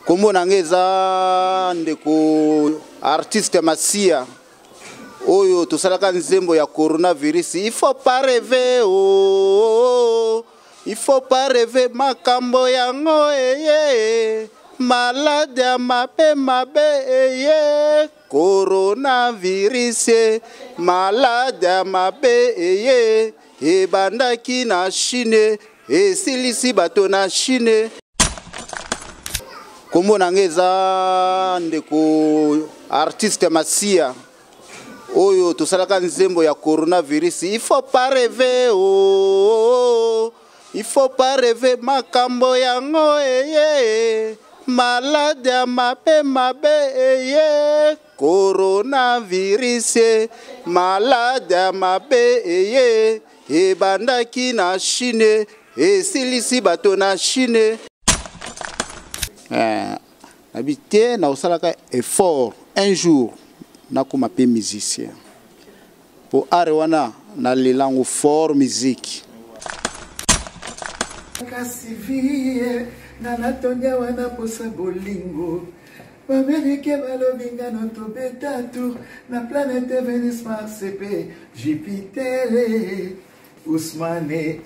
Kombo nangeza ndeko artiste Masia. Oyo tosalaka nzembo ya coronavirus. Il faut pas rêver oh. Il faut pas rêver makambo yango malade ya mabe coronavirus malade ya mabe ebandaki na Chine esilisi bato na Chine. Kombo nangeza ndeko artiste Masia. Oyo tosalaka nzembo ya coronavirus. Il faut pas rêver oh. Il faut pas rêver makambo yango malade ya mabe coronavirus malade ya mabe ebandaki na Chine esilisi bato na Chine. Habité na osalaka effort un jour nakoma pe musicien pour arewana na lelango fort musique. Kasivie na natonya wana posa bolingo bamelike balobinga noto betatu na planète Vénus Mars pe Jupiter Ousmane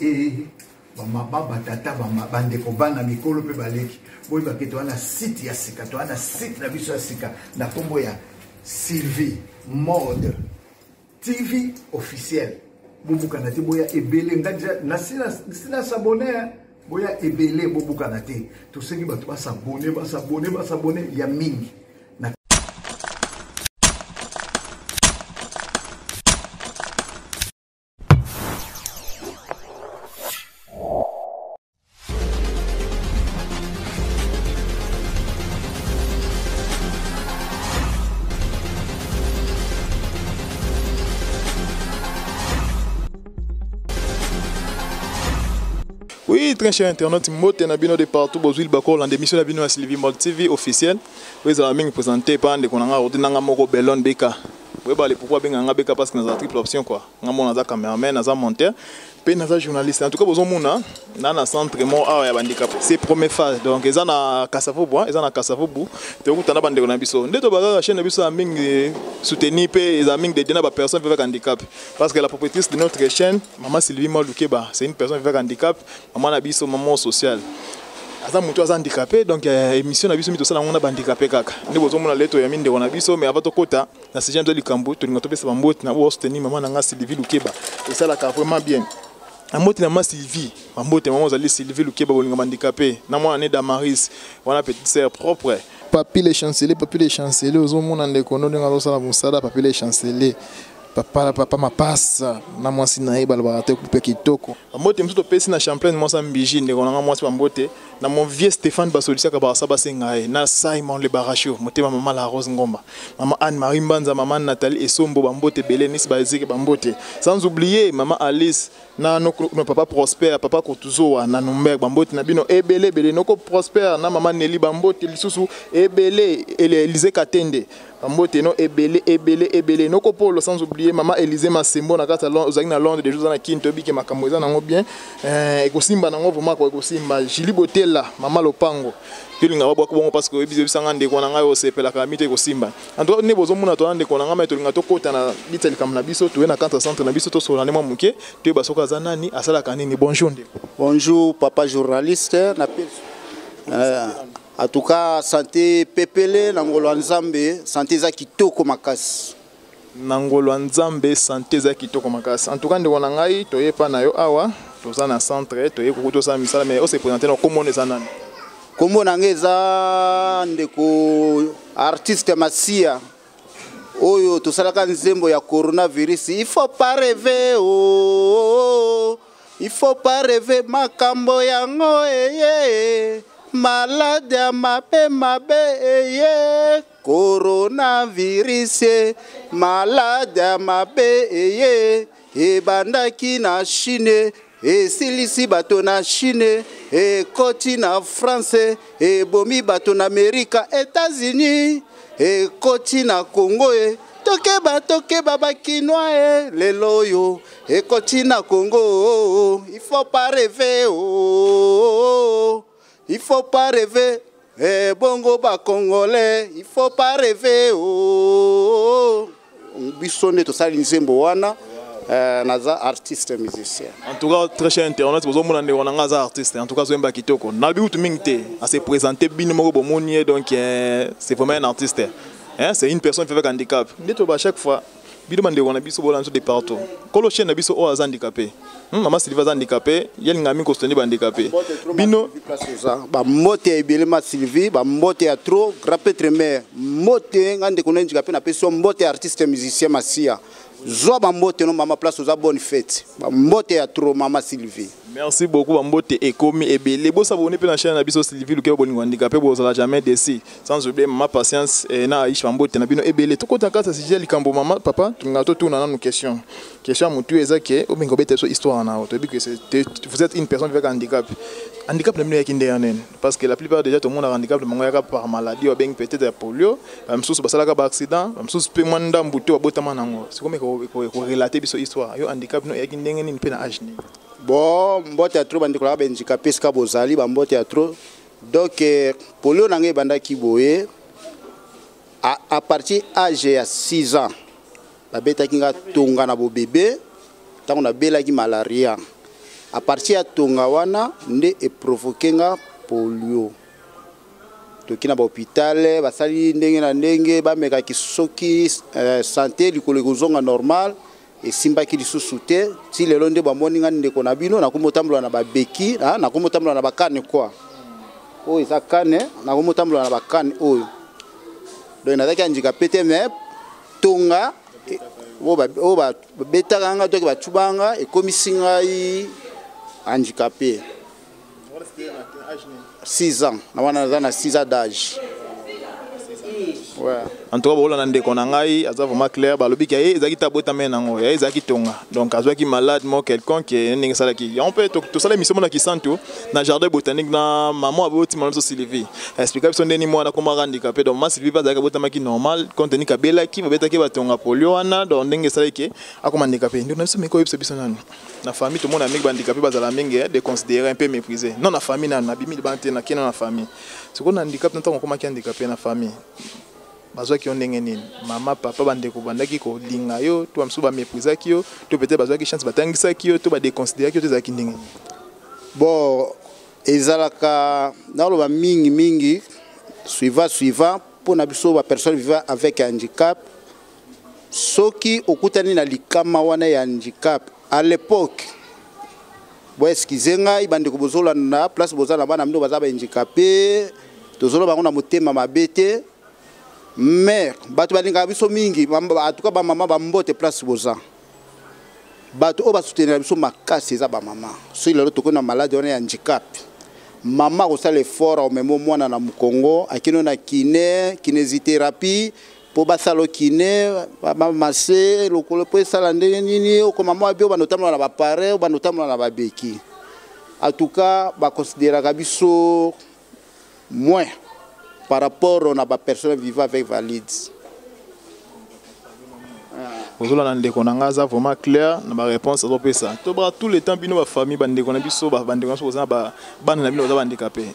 bama baba tata bama bande ko bana mikolo pe baleki boy baketo wana site ya sika to wana site na biso ya sika na kombo ya Sylvie Mode TV officiel bobuka na te boya ebele ngaja na sila s'abonner boya ebele bobuka na te to sengi bato ba s'abonner ya mingi na Oui, très cher internaute, Mote Nabino de partout, Bozouil Bakor, en démission Nabino à Sylvie Mode TV officiel. Oui, ça va bien présenter par des konanga ordinanga moko belon beka. Oui, bah les pourquoi bien nga beka parce que nous avons triple option quoi. Nga mon naza cameraman, naza monteur, pe naza journaliste. En tout cas, besoin mona, na centre mo ah ya handicapé. C'est première phase. Donc ils ont na Kasavubu, ils ont na Kasavubu. Te ko tana bande na biso. Ndeto baga chaîne biso a ming soutenir pe ils a ming de na personne avec handicap. Parce que la propriétaire de notre chaîne, maman Sylvie Malukeba, c'est une personne avec handicap, maman na biso maman sociale. Aza mutu aza handicapé donc émission na biso mito sala ngona handicapé kaka ndi bozo mona leto ya minde na biso mais avant kota na sejam de likambo to linga to pesa bamboti na bo soutenir maman na nga Sylvie Lukeba et ça la vraiment bien amoti na ma Sylvie bamboti maman zali Sylvie Lukeba bolinga handicapé na mwana né Damaris wana petite sœur propre papi les chanceliers ozo mona ndeko ndo nga sala musala papi les chanceliers papa mapasa na mwasi na ye balaba te couper kitoko mbote msuto pesi na champlain mwasa mbiji ndeko na mwasi mbote na mon vieux Stéphane Basolisia ka ba saba sengae na Simon le Baracho motema mama la Rose Ngomba mama Anne Marie Mbanza mama Nathalie Esombo bambote Belenis bazike bambote sans oublier mama Alice na no papa Prosper papa Kotuzoa na Number bambote na bino ebele noko Prosper na mama Nelly bambote lisusu ebele Elise Katende bambote no ebele noko Polo sans oublier mama Élysée Masembo na kata ozaki na Londres des jours na Kinto bike makambo eza nango bien ekosimba nango vraiment ko ekosimba Julie Botela mama Lopango tulinga babwa ko bongo parce que ebize bisanga ndeko na ngai osepela ka mite ekosimba ando ne bozo muna to ndeko na ngai mais tulinga to kota na biteli kam na biso to na centre centre na biso to solane mwa muke to basoka za nani asala kanini bonjour ndeko bonjour papa journaliste na en tout cas santé pepele na ngolo nzambe santé za kitoko makasi nangolo nzambe santé za kitoko makasi en tout cas ndeko na ngai to yepa na yo awa toza na centre to yeko to sa misala mais on se présenter na komone za nani kombo nangeza ndeko artiste Masia. Oyo tosalaka nzembo ya coronavirus. Il faut pas rêver oh. Il faut pas rêver makambo yango malade ya mabe coronavirus malade ya mabe ebandaki na Chine esilisi bato na Chine ekoti na France ebomi bato na Amerika États-Unis ekoti na Congo tokeba bakinois lelo yo ekoti na Congo. Il faut pas rêver oh. Il faut pas rêver Eh bongo ba congolais, il faut pas rêver oh. Biso nde tosali nzembo wana naza artiste musicien. En tout cas très cher internet vous omona ndeko nanga za artiste en tout cas zoemba kitoko. Na biutu mingte à se présenter bino moko bomoni donc c'est vraiment un artiste. Hein, c'est une personne avec handicap. Ndeto ba chaque fois bino mandeko na biso bolanzo de partout. Kolo chaîne na biso o aza handicapé. Maman Sylvie aza handicapé, yel ngami ko soutenir ba handicapé. Bino ba mote ebele ma Sylvie, ba mote ya trop grand pêtre mère. Mote ngande ko handicapé na peso mote artiste musicien Masia. Zoa ba mote no mama place oza bonne fête. Ba mote ya trop mama Sylvie. Merci beaucoup Bambote et Komi et Belé. Bo s'abonner pour la chaîne Nabiso Sylvie Luke Bolingo handicapé bo ça jamais déci. Sans oublier ma patience et na Aïcha Bambote na bino et Belé. Tout côté ça c'est likambo maman papa, tu ngato tout na nos questions. Question mutu ezake o bengo bete so histoire na auto que vous êtes une personne avec handicap. Handicap na bino yakinde yanen parce que la plupart déjà tout le monde a handicap le mango par maladie ou bien peut-être polio, même sous basala ka accident, même sous pe mwanda mbuto wa botama nango. C'est comme ko relater biso histoire. Yo handicap no yakinde ngeni pe na âge ni. Bon, mbote ya trop bandiko la handicapé ska bozali ba mbote ya trop. Donc polio nange banda ki boye à partir âge ya 6 ans. La beta kinga tonga na bo bébé, tango na bela ki malaria. À partir ya tonga wana nde e provoquer polio. To kina ba hôpital basali ndenge na ndenge ba meka ki soki santé likolo kozonga normal. Et simba qui lisusu te si lelo nde bamoni ngani ndeko na bino na komotambola na babeki na komotambola na bakane quoi oyo eza kane na komotambola na bakane oyo donc nazaki handicapé te mais tonga oyo babetaka nga toki bacubanga ekomisi ngai handicapé 6 ans na wana naza na 6 ans d'âge. Ouais. En tout cas, on a des konangai, ça vraiment clair. Balobi qui est ezaki tabota menango, ezaki tonga. Donc azwa ki malade mo quelqu'un qui est ninga sala ki. On peut tout ça l'émission na ki santo na jardin botanique na maman aboti mano Sylvie. Expliquer son deni mo na koma handicapé. Donc ma Sylvie va zaka bota maki normal, contenu kabela ki beta ki batonga polio ana donc ninga sala ki akoma handicapé. Ndio na sema ko yebso bisonana. Na famille tout le monde a mis handicapé bazala mingi de considérer un peu méprisé. Non na famille na bimi bante na kina na famille. Ce qu'on a handicap n'entend comment qui handicapé na famille. Bazwa ki ondenge nini mama papa bandeko bandaki ko linga yo to amsuba mépriser ki yo to peut-être bazwa ki chance batangisa ki yo to ba déconsidérer ki yo tezaki ndenge bon ezalaka na lo ba mingi suivant pour na biso ba personne vivant avec handicap soki okutani na likama wana ya handicap à l'époque bo excusez ngai bandeko bozola na place bozala bana mino bazaba handicapé tozolo bango na motema mabete. Mais batu balinga biso mingi en tout cas ba maman ba mbote place boza batu o ba soutenir biso makasi za ba maman so il lelo na malade on est handicap maman ko sala effort au même mwana na Mukongo akino na kinésithérapie po ba salo kiné ba masser lokolo po sala ndenge nini ko maman bio ba notamment na ba pare ba notamment na ba beki en tout cas ba considérer biso moins par rapport à la personne vivant avec valides. Vous avez des connaissances vraiment claires, la réponse est ça. Tout le temps, nos familles, les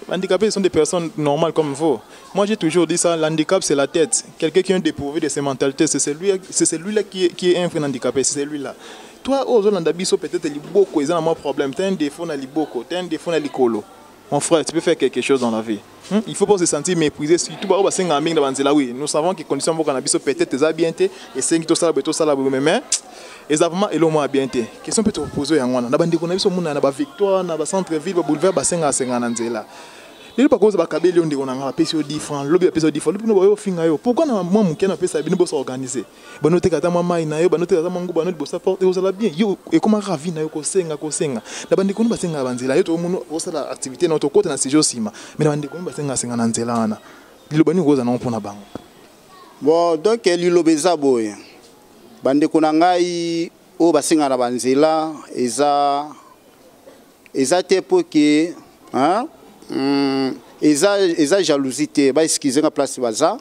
handicapés sont des personnes normales comme vous. Moi, j'ai toujours dit ça, l'handicap, c'est la tête. Quelqu'un qui est dépourvu de ses mentalités, c'est celui-là qui est un vrai handicapé, c'est celui-là. Toi, aux Hollandais, peut-être beaucoup, ils ont un problème. Tu as un défaut dans l'iboko, tu as un défaut dans l'icolo. Mon frère, tu peux faire quelque chose dans la vie. Il ne faut pas se sentir méprisé. Surtout, oui, nous savons que les conditions de cannabis peut-être sont bien, et c'est que tout ça, mais exactement, et l'homme a bien été. Question peut te poser à moi. Dans la victoire, dans le centre-ville, dans le boulevard, les gens qui ont des gens qui ont payé 10 francs, les gens qui ont 10 francs, pourquoi moi, je peux s'organiser? Vous avez des gens qui ont bien. Et comment ravi na yo kosenga na bandeko no basenga banzela yo to muno osala activité na to côté na sijo sima mais na bandeko no basenga senga na nzela ana lilobani koza na mpona bango bon donc lilobeza boye bandeko na ngai o basenga na banzela eza te poke hein eza jalousie ba excuser na place baza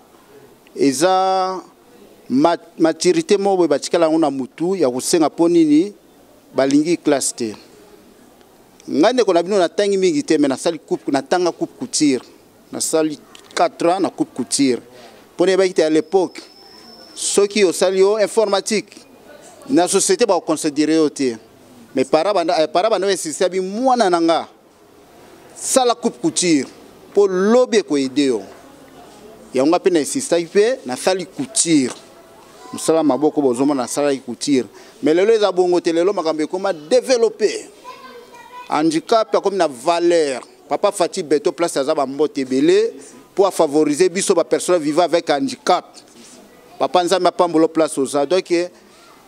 eza maturité mo boye batikala ngona mutu ya kosenga ponini balingi classe te ngande ko na bino na tangi mingi te mais na sali coupe na tanga coupe couture na sali 4 ans na coupe couture. Pour ne pas quitter à l'époque, ceux qui ont sali informatique, na société va considérer aussi. Mais para bana insisté bi mwana nanga. Ça la coupe couture pour lobby ko aider. Ya nga pe na insisté pe na sali couture. Musala maboko bozoma na sali couture. Mais les abongo telelo makambe comment développer. Handicap comme na valeur. Papa Fati Beto place à Zabambote Belé pour favoriser biso ba personnes vivant avec handicap. Papa Nzamba Pambolo place aux ça. Donc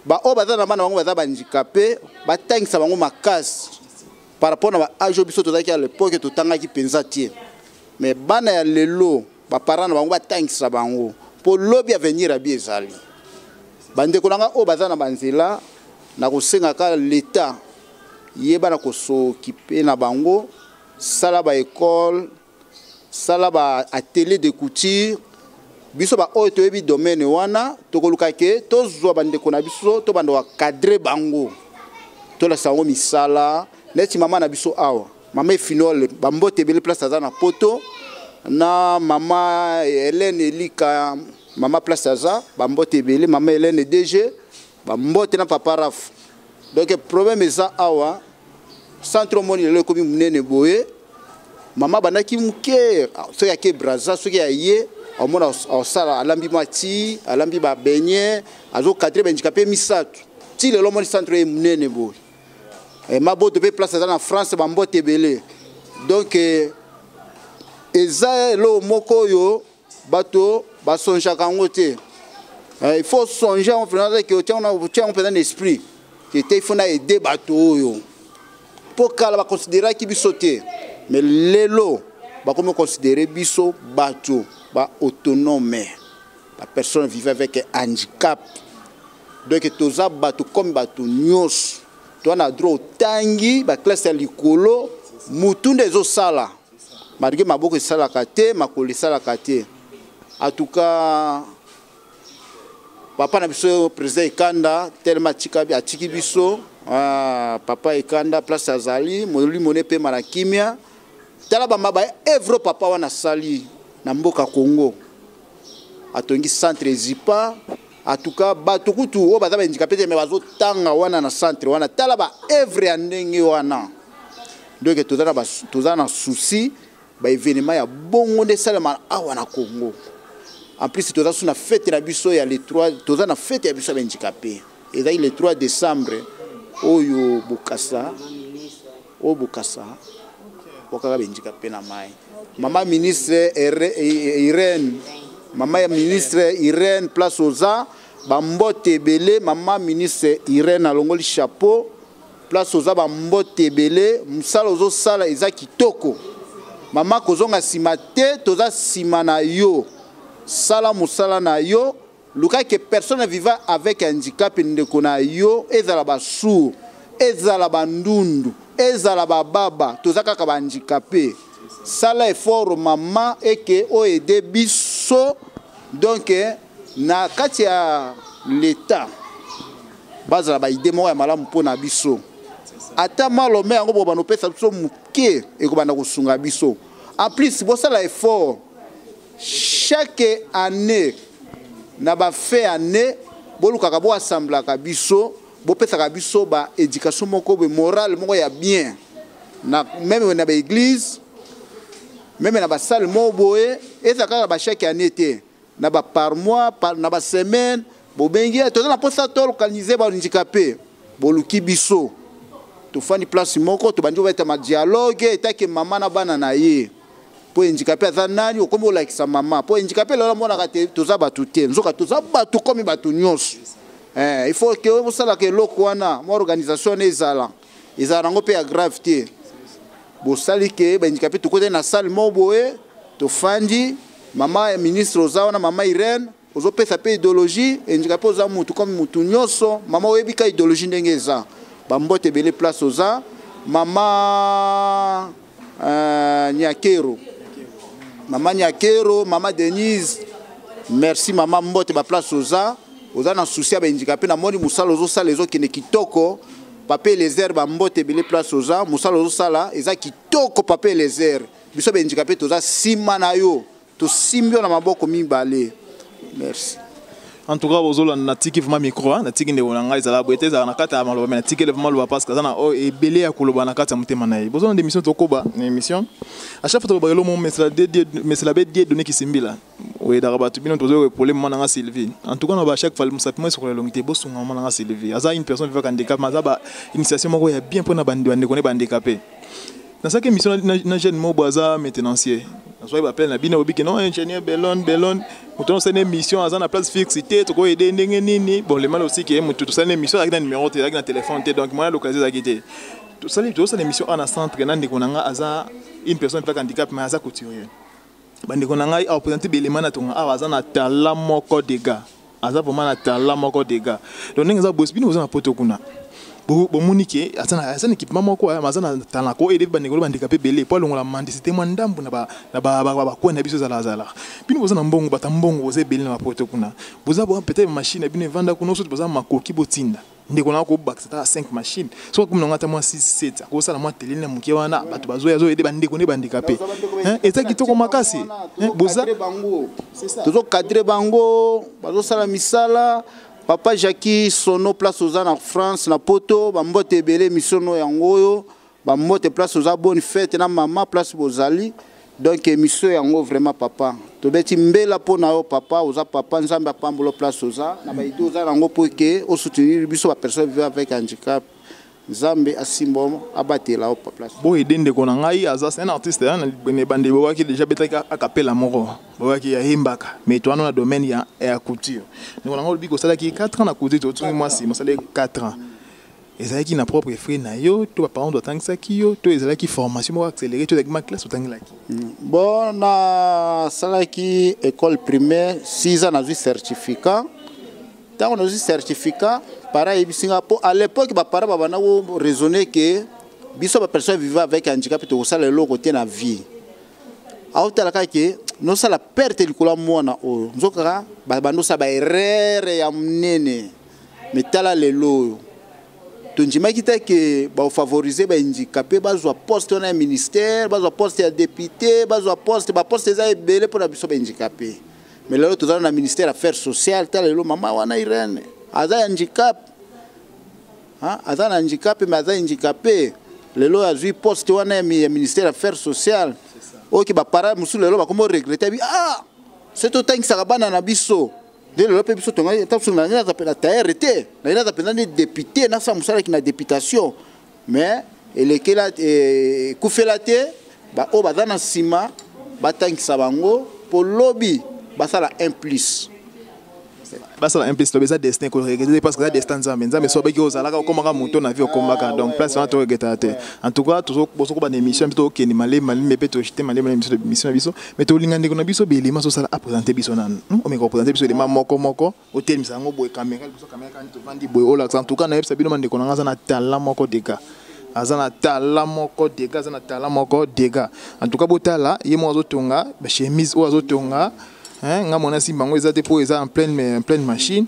ba o bazana bana bango baza handicapé, ba tangisa bango makasi. Par rapport à âge biso tozaki à l'époque to tanga ki penza tie. Mais bana ya lelo ba parents bango ba tangisa bango pour lobby avenir abi ezali. Bande kolanga o bazana banzela na kosenga ka l'état yeba na koso kipe na bango. Sala ba école, sala ba atelier de couture, biso ba oyo toyebi domaine wana, tokoluka ke tozwa bandeko na biso to bando wa cadre bango. To la sango misala, neti mama na biso awa. Mama Finole, bambote bele place aza na poto, na mama Hélène Elika, mama place aza, bambote bele, mama Hélène DG, bambote na papa Raf. Donc problème eza awa. Centre moni le komi munene boye mama banaki muke so ya ke braza so ya ye omona osala alambi mati alambi ba benye azo cadre handicapé misatu ti le moni centre munene boye e maboto pe place dans la France bambote belé donc eza lo moko yo bato ba sonja kangote il faut songer en faisant que on peut dans l'esprit que il faut aider bato yo pour qu'elle va considérer qui bisoté mais lelo va comme considérer biso bato ba autonome la personne vivant avec un handicap donc toza bato comme bato nyos to na droit tangi ba classe ya likolo mutu ndezo sala malgré maboko sala kate makoli sala kate en tout cas papa na biso président Ekanda tellement atiki biso papa Ekanda place azali moli moné pe marakimia tala ba maba evro papa wana sali na mboka Congo atongi centre Zipa en tout cas bato kutu o baza ba handicapé mais bazo tanga wana na centre wana tala ba evre ya ndenge wana donc toza na souci ba événement ya bongo de salama awa na Congo. En plus, toza suna fête na biso ya le 3, toza na fête ya biso ba handicapé. Et là le 3 décembre oyo Bokassa, o Bokassa. Okaka ba handicapé na mai. Maman ministre Irène, maman ministre Irène place oza, bambote belé, maman ministre Irène alongoli chapeau, place oza bambote belé, musala ozo sala eza kitoko. Maman kozonga simate, toza simana yo. Sala musala na yo luka que personne vivant avec un handicap ndeko na yo ezala ba sourd ezala ba ndundu ezala ba baba tozaka ka ba handicapé sala effort maman et que o aider biso donc na kati ya l'état bazala ba idée mo ya malamu pona biso ata malome yango bo bano pesa biso muke e ko bana kusunga biso en plus bo sala effort chaque année na ba fait année boluka ka bo assembler ka biso bo pesa ka biso ba éducation moko be morale moko ya bien na même na ba église même na ba salle mo boye ezaka ba chaque année té na ba par mois na ba semaine bo bengi to na posa to localiser ba handicapé boluki biso to fani place moko to bandi ba ta dialogue etake mama na bana na ye pour handicapé azanani okomo la kisa mama pour handicapé la mona kate toza batu te nzoka toza batu comme batu nyos il faut que vous sala que lokwana mo organisation ezala ngo pe ya gravité bo sali que ba handicapé to kote na salle mo boye to fandi mama ministre ozaona mama Irène ozo pesa pe idéologie handicapé oza mutu comme mutu nyoso mama oyebika idéologie ndenge eza ba mbote belé place oza mama Nyakero Maman Nyakero, maman Denise, merci maman Mbote ba place oza na souci ba handicapé na moni musala ozo sala ezo kine kitoko papier les herbes ba Mbote bele place oza musala ozo sala eza kitoko papier les herbes biso ba handicapé toza sima na yo tosimbio na maboko mibale. Merci. En tout cas, vous avez un vraiment micro, na tiki ndeko nanga izala boete za na kata maloba na tiki le vraiment parce que ça na o ebele ya koloba na kata mutema na ye. Vous avez une émission tokoba, une émission. À chaque fois que vous avez mais c'est la bête de donner qui simbila. Oui, d'araba tu bien toujours le problème mananga Sylvie. En tout cas, on va chaque fois musapima sur la longité boss on mananga Sylvie. Aza une personne vivant handicap, maza ba initiation moko ya bien pour na bandi ndeko ne handicapé. Dans cette émission na jeune mo boza maintenancier. Soit il appelle na bino obi que non ingénieur Bellon mutu c'est une émission à la place fixe tu ko aider ndenge nini bon le mal aussi que mutu c'est une émission avec un numéro avec un téléphone donc moi l'occasion à quitter tout ça c'est une émission en centre na ndeko nanga aza une personne avec handicap mais aza couturier bandeko nanga a présenter belement na tonga aza na talent moko dégâts aza vraiment na talent moko dégâts donc ngenza boss bino oza na poto kuna bomunike asana équipement moko mazana talent ko aider bandeko bandicapé belé po longola mendicité mo ndambu na ba ko na biso zala bino boza na mbongo batambongo boza belé na poto kuna boza peut-être machine bino vanda kuna so boza makoki botinda ndeko na ko bakita 5 machines so comme ngata mo 6 7 ko sala mo télé na muke wana bato bazoya zo aider bandeko ne bandicapé eta kitoko makasi boza c'est ça tozo cadrer bango bazo sala misala. Papa Jackie sono place aux en France na poto bambote belé missiono yangoyo bambote place aux bonne fête na maman place bozali donc mission yango vraiment papa to beti mbela pona yo papa oza papa nzamba pambulo place aux na ba ido za yango pour que au soutenir biso ba personne vivant avec handicap Zambe asimbo abatela au place. Bo edende kona ngai aza c'est un artiste hein ne bande bo qui déjà betaka a capella moko bo qui ya himbaka mais toi na domaine ya couture. Nous on a biko sala ki 4 ans na couture tout moi si moi sala 4 ans. Et qui na propre frère na yo to parents doit tank ça ki yo to ezala ki formation mo accélérer to avec ma classe otangela ki. Bon na sala ki école primaire 6 ans na certificat. Tant on a eu certificat pareil à l'époque ba para bana raisonner que biso ba personne vivant avec handicap to ça le côté na vie autala ka ke no ça la perte de kula mona o nzoka ba bando sa ba erreur ya mnene metala lelo to njima kita ke ba favoriser ba handicapé ba zo poste na ministère ba zo poste ya député ba zo poste za ebele pour na biso ba handicapé. Mais là, tout dans le ministère des Affaires sociales, le maman wana Irène, aza handicap, aza handicap, mais aza handicapé. Le lot a eu poste wana ministère des Affaires sociales. Ok, bah para musu le lot bah comment regretter c'est autant que ça va na biso. De le lot pe biso tonga ta sur na za pe la TRT, na za pe na député na sa musala qui na députation. Mais elle est que là kufelate bah o bah dans sima bah tant que ça bango pour lobby. Basala 1+. Basala 1+, le destin qu'on regarde parce que ça destin ça mais so ba ki ozala ka komaka moto na vie okomaka donc place on to regarder en tout cas toujours boso ko ba émission plutôt que ni malé mais peut jeter malé émission biso mais to lingande ko na biso be lima so sala a présenter biso nan on me représenter biso de moko hotel misango boy caméra biso caméra kan to vandi boy ola en tout cas na yebisa bino mande ko na na talent moko deka azana talent moko deka azana talent moko deka en tout cas botala yemo azotonga ba chemise o azotonga nga mona simba ngo ezate po eza en pleine machine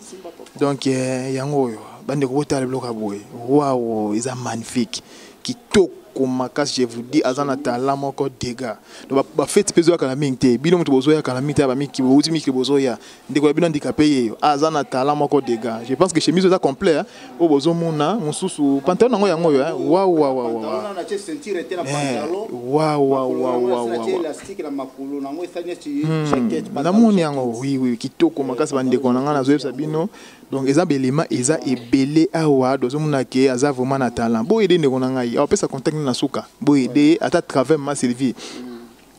donc yango yo bande ko botala bloka boye waouh eza magnifique kitoko makasi je vous dis azana talent moko dégâts donc ba fête pezo ya mingte bino mutu bozo ya mingte ba miki bo uti miki bozo ya ndeko bino handicapé yo azana talent moko dégâts je pense que chemise eza complet o bozo mona mususu pantalon ngo yango yo waouh on a ceinture était la pantalon waouh élastique na makulu nango esanya ci jacket na moni yango oui kitoko makasi bandeko nanga na zoyebisa bino donc eza belema eza ebele awa dozo mona ke aza vraiment na talent bo aider ndeko nanga yi apesa contact na suka bo aider à travers ma Sylvie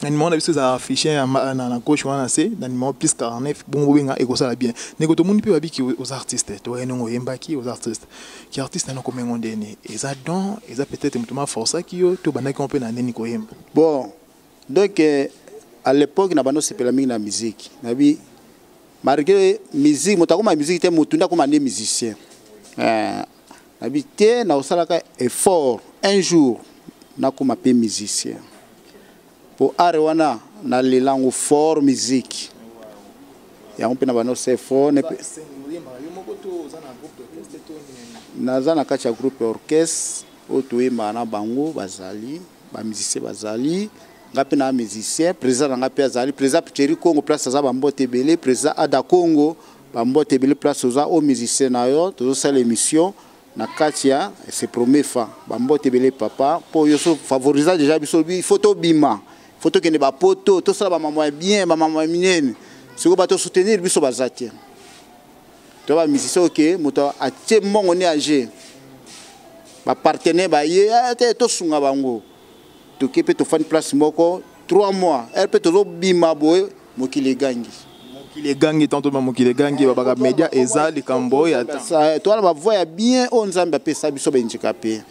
na numéro na biso za affiché na gauche wana c'est na numéro +49 bon benga eko sala bien ndeko to moni pe babiki aux artistes to enongo yembaki aux artistes qui artiste na komengo ndeni eza donc eza peut-être mutuma força ki yo to banaki on pe na neni ko yemba bon donc à l'époque na bano sepela mingi na musique na bi malgré musique motakoma musique te mutunda comme un musicien habité na osalaka effort un jour na kuma pe musicien pour arewana na lelango fort musique ya on pe na bano c'est fort ne pe na zana kacha groupe orchestre otoyemba na bango bazali ba musicien bazali ngapi na musicien président na ngapi azali président Picheri Congo place za bambote belé président Ada Congo bambote belé place za au musicien na yo to ça l'émission na katia c'est premier fois bambote belé papa pour yo so favoriser déjà biso photo bima photo que ne ba poto to ça ba maman bien ba maman minene si ko ba to soutenir biso bazati to ba musicien OK moto a tie mongo ni age ba partenaire ba ye to sunga bango to kepe to fan place moko 3 mois elle peut to bima boy mokile gangi tantôt mokile gangi ba média ezali kambo ya ça toi ba voya bien on nzamba pesa biso benjikape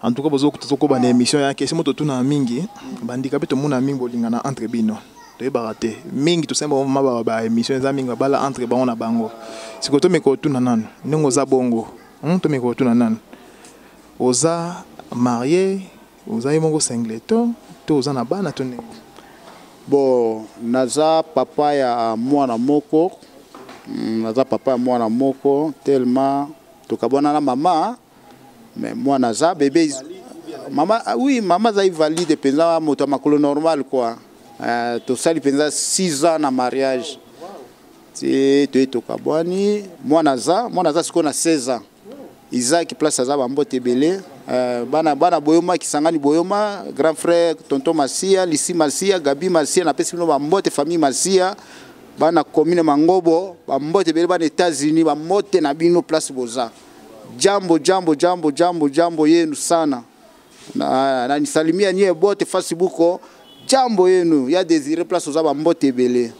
en tout cas bozo ko ba na émission ya question moto tuna mingi bandika pe to mona mingi bolingana entre bino to barate mingi to semba ma ba émission za mingi bala entre bango na bango sikoto meko tuna nan ndongo za bongo to meko tuna nan oza marié oza yemongo singleton to oza na bana to ndenge bon naza papa ya mwana moko tellement tokabona na mama mais moi naza bébé mama oui mama za valide penza moto makolo normal quoi to sali penza 6 ans na mariage c'est tokabwani moi naza siko na 16 ans Isaac place za bambote belé bana boyoma kisangani boyoma grand frère tonton Masia Lisi Masia Gabi Masia na pesi no bambote famille Masia bana commune Mangobo bambote belé bana États-Unis bambote na bino place boza jambo yenu sana na nisalimia nyie bote Facebook jambo yenu ya désiré place za bambote belé.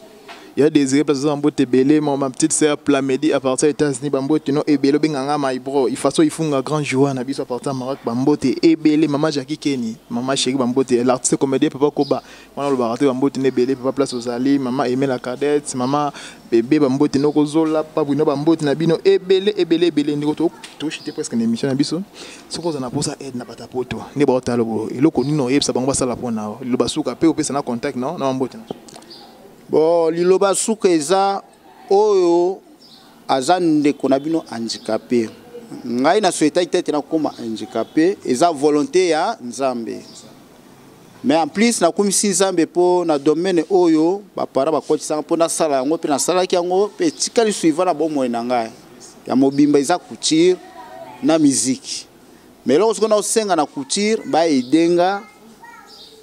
Il y a des réponses en botte belé, ma petite sœur Plamedi à partir des États-Unis, bambote no ebelo benganga my bro. Il faut il faut un grand joie na biso à partir Maroc bambote ebele maman Jackie Kenny, maman chérie bambote l'artiste comédien papa Koba. On le baraté bambote ne belé papa place aux alliés, maman aimé la cadette, maman bébé bambote no kozola pa bino bambote na bino ebele ndiko to chité presque une émission na biso. Ce qu'on a pour ça aide na bata poto. Ne ba otalo eloko nino yebsa bango basala pona. Le basuka pe opesa na contact non na bambote. Bon, liloba suka eza oyo azande konabino handicapé. Ngai na souhaita tete na koma handicapé eza volonté ya Nzambe. Mais en plus na komisi Nzambe po na domaine oyo ba para ba kotisa po na sala yango pe na sala ki yango pe tikali suivant na bomo na ngai. Ya mobimba eza couture na musique. Mais lorsque on a senga na couture ba edenga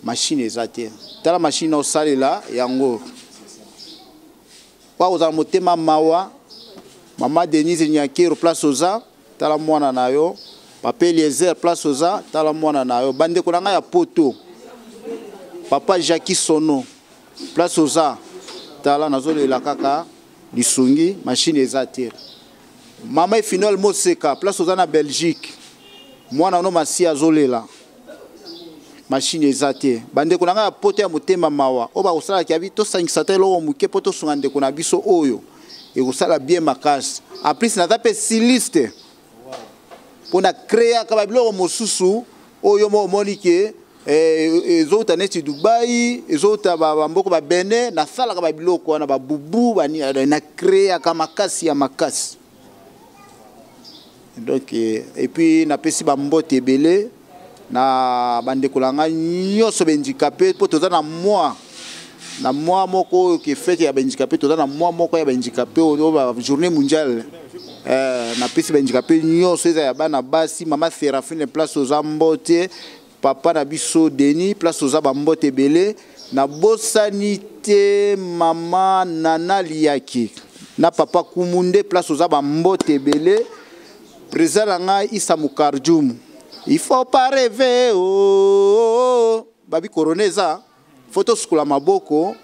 machine eza te. Tala machine o salela yango. Kwa uza motema mawa mama Denise Nyakiro place oza tala mwana nayo papa Eliezer place oza tala mwana nayo bande konanga ya poto papa Jackie Sono place oza tala nazolela kaka lisungi machine ezate mama Final Moseka place oza na Belgique mwana no Masia azolela machine ezate bande konanga ya poto ya motema mawa oba osala kiabi to sangisa telo muke poto sungande kona biso oyo e kosala bien makasi en plus na tape styliste pona créer ka babilo mosusu oyo mo monike ezota neti Dubai ezota bamboko ba Benin na sala ka babilo ko na babubu bani na créer ka makasi ya makasi donc et puis na pesi bambote belé na bande kolanga nyoso benjikape po toza na moi moko ki fête ya benjikape toza na moi moko ya benjikape o ba journée mondiale na pesi benjikape nyoso eza ya bana basi mama Séraphine place aux ambote papa na biso Denis place aux bambote belé na bosanité mama Nana Liaki na papa Kumunde place aux bambote belé président nga Issa Mukarjumu. Il faut pas rêver, oh, babi coroneza, photo skula maboko,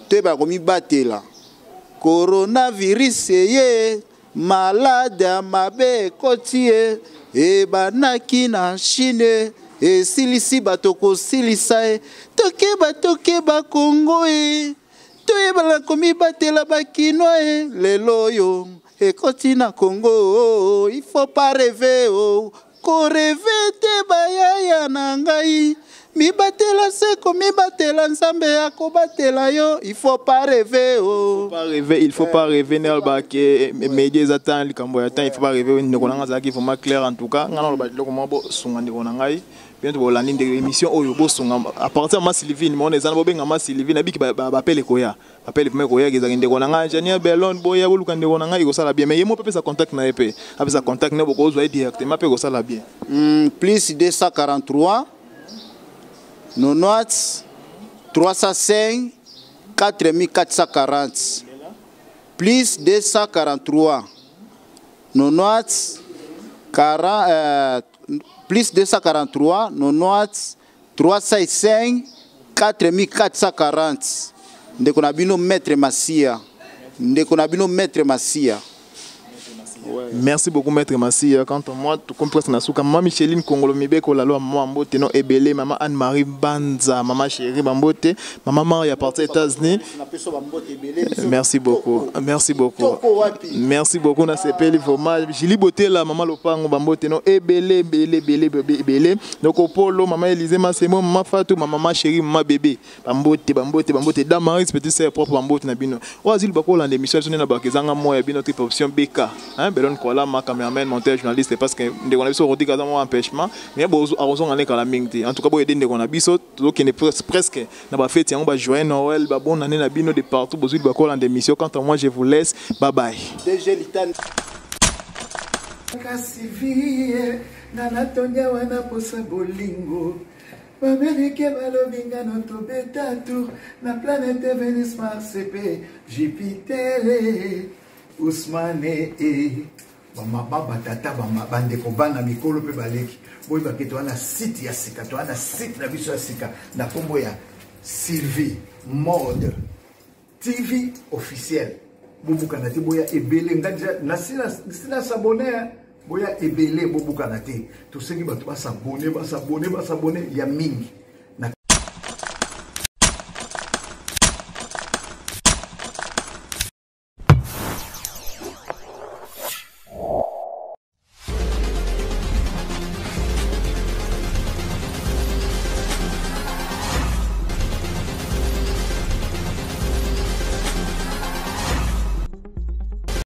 te ba komi batela. Coronavirus ye, malade mabe kotie, e banaki na Chine, e silisi batoko silisae, toke ba Congo e, toye bala komi batela ba kinoe, lelo yo, e koti na Congo, il faut pas rêver, oh. Korevete bayaya nangai mi batela seko mi batela Nzambe akobatela yo il faut pas rêver oh il faut pas rêver nelba ke médias attend likambo ya temps il faut pas rêver ne konanga zaki vraiment clair en tout cas ngana lo ba loko mabo sunga ndiko nangai bientôt bolandi de émission oyo bosonga à partir de ma Sylvie mon ezana bobenga ma Sylvie na biki ba appelle koya appelle me koya ezaki ndeko na nga ingénieur Belon boya boluka ndeko na nga ikosala bien mais yemo pesa contact na epé apesa contact na boko ozwa directement pe kosala bien plus 243 90 305 4440 plus 243 90 40 plus 243 90 305 4440 ndeko na bino maître Massia ndeko na bino maître Massia. Ouais. Merci beaucoup maître Massia. Quand moi tu comprends na suka maman Micheline Kongolo Mibeko la loi maman Mbote non Ebele maman Anne-Marie Banza maman chérie Bambote maman Maria partie États-Unis. Merci beaucoup. Merci beaucoup. Merci beaucoup na sepeli vraiment Julie Boté la maman Lopango Bambote non Ebele Ebele donc Polo maman Élisée Masemo maman Fatou maman chérie maman bébé Bambote Damaris petit sœur propre Bambote na bino. Oazil bako la émission na bakezanga moya bino type option BK hein Belon Kola ma caméraman monteur journaliste parce que ndeko na biso rodi kaza mo empêchement mais bo arrosons ngane kala mingti en tout cas bo aider ndeko na biso to qui est presque na ba fête yango ba joyeux Noël ba bonne année na bino de partout bozuli ba kola en émission quant à moi je vous laisse bye bye DG Litan Kasivie na natondia wana posa bolingo Babeneke balobinga no tobetatu na planète Vénus Mars et Jupiter Ousmane bama baba tata bama bande ko bana mikolo pe baleki boy baketo wana site ya sika to wana site na biso ya sika na kombo ya Sylvie Mode TV officiel bobuka na te boya ebele ngaja na sina s'abonner boya ebele bobuka na te to sengi bato ba s'abonner ya mingi